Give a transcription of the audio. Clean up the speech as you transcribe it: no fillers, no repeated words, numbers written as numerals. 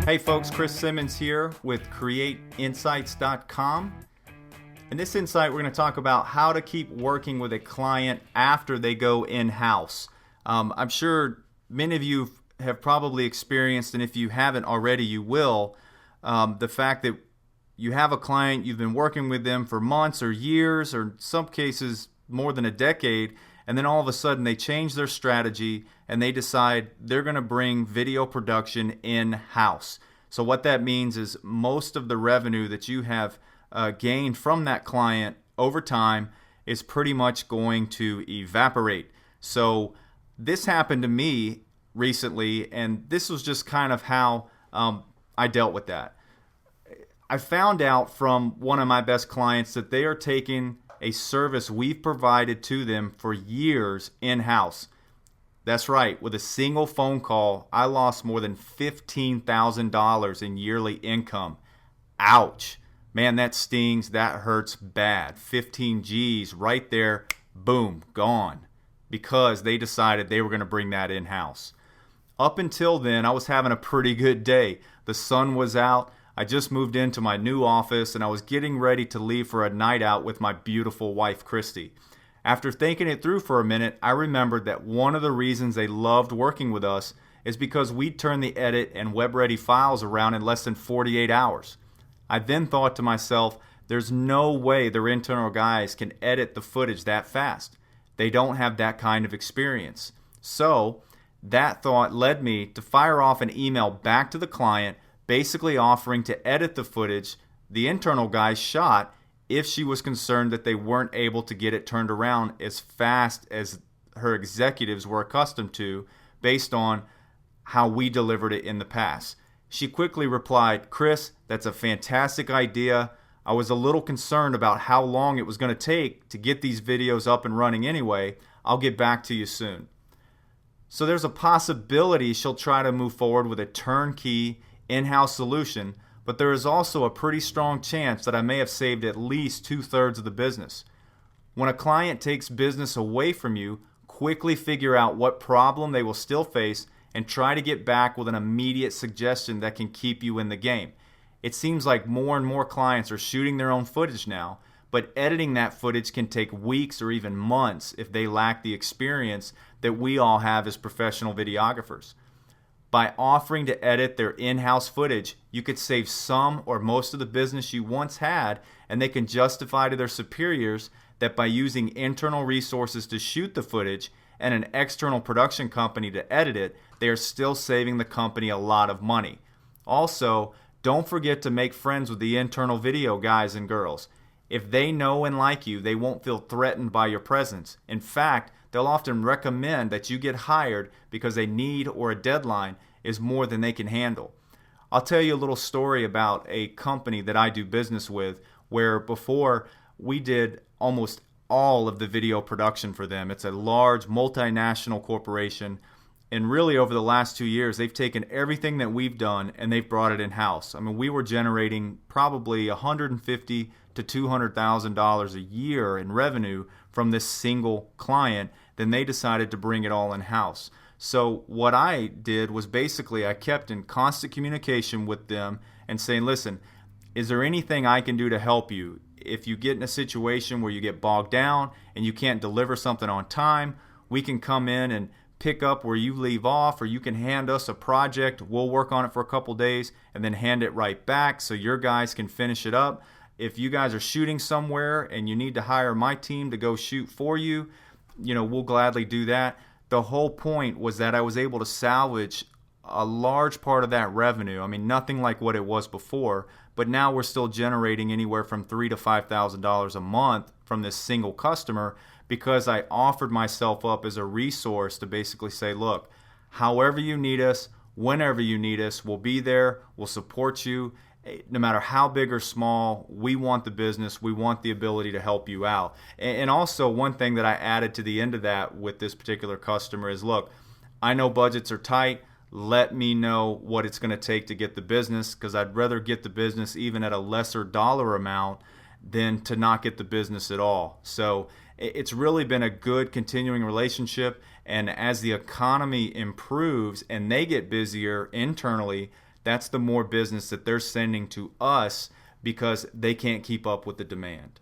Hey folks, Chris Simmons here with CreateInsights.com. In this insight, we're going to talk about how to keep working with a client after they go in-house. I'm sure many of you have probably experienced, and if you haven't already, you will, the fact that you have a client, you've been working with them for months or years, or in some cases more than a decade, and then all of a sudden they change their strategy and they decide they're going to bring video production in-house. So what that means is most of the revenue that you have gained from that client over time is pretty much going to evaporate. So this happened to me recently, and this was just kind of how I dealt with that. I found out from one of my best clients that they are taking a service we've provided to them for years in-house. That's right, with a single phone call, I lost more than $15,000 in yearly income. Ouch. Man, that stings, that hurts bad. 15 G's right there, boom, gone. Because they decided they were going to bring that in-house. Up until then, I was having a pretty good day. The sun was out. I just moved into my new office and I was getting ready to leave for a night out with my beautiful wife, Christy. After thinking it through for a minute, I remembered that one of the reasons they loved working with us is because we'd turn the edit and web-ready files around in less than 48 hours. I then thought to myself, there's no way their internal guys can edit the footage that fast. They don't have that kind of experience. So that thought led me to fire off an email back to the client basically offering to edit the footage the internal guys shot if she was concerned that they weren't able to get it turned around as fast as her executives were accustomed to based on how we delivered it in the past. She quickly replied, "Chris, that's a fantastic idea. I was a little concerned about how long it was going to take to get these videos up and running anyway. I'll get back to you soon." So there's a possibility she'll try to move forward with a turnkey in-house solution, but there is also a pretty strong chance that I may have saved at least 2/3 of the business. When a client takes business away from you, quickly figure out what problem they will still face and try to get back with an immediate suggestion that can keep you in the game. It seems like more and more clients are shooting their own footage now, but editing that footage can take weeks or even months if they lack the experience that we all have as professional videographers. By offering to edit their in-house footage, you could save some or most of the business you once had, and they can justify to their superiors that by using internal resources to shoot the footage and an external production company to edit it, they are still saving the company a lot of money. Also, don't forget to make friends with the internal video guys and girls. If they know and like you, they won't feel threatened by your presence. In fact, they'll often recommend that you get hired because a need or a deadline is more than they can handle. I'll tell you a little story about a company that I do business with where before we did almost all of the video production for them. It's a large multinational corporation, and really over the last 2 years they've taken everything that we've done and they've brought it in-house. I mean, we were generating probably $150,000 to $200,000 a year in revenue from this single client. Then they decided to bring it all in-house. So what I did was basically I kept in constant communication with them and saying, listen, is there anything I can do to help you? If you get in a situation where you get bogged down and you can't deliver something on time, we can come in and pick up where you leave off, or you can hand us a project. We'll work on it for a couple days and then hand it right back so your guys can finish it up. If you guys are shooting somewhere and you need to hire my team to go shoot for you, we'll gladly do that. The whole point was that I was able to salvage a large part of that revenue. I mean, nothing like what it was before, but now we're still generating anywhere from $3,000 to $5,000 a month from this single customer because I offered myself up as a resource to basically say, look, however you need us, whenever you need us, we'll be there, we'll support you. No matter how big or small, we want the business, we want the ability to help you out. And also one thing that I added to the end of that with this particular customer is, look, I know budgets are tight. Let me know what it's going to take to get the business, because I'd rather get the business even at a lesser dollar amount than to not get the business at all. So it's really been a good continuing relationship. And as the economy improves and they get busier internally, that's the more business that they're sending to us because they can't keep up with the demand.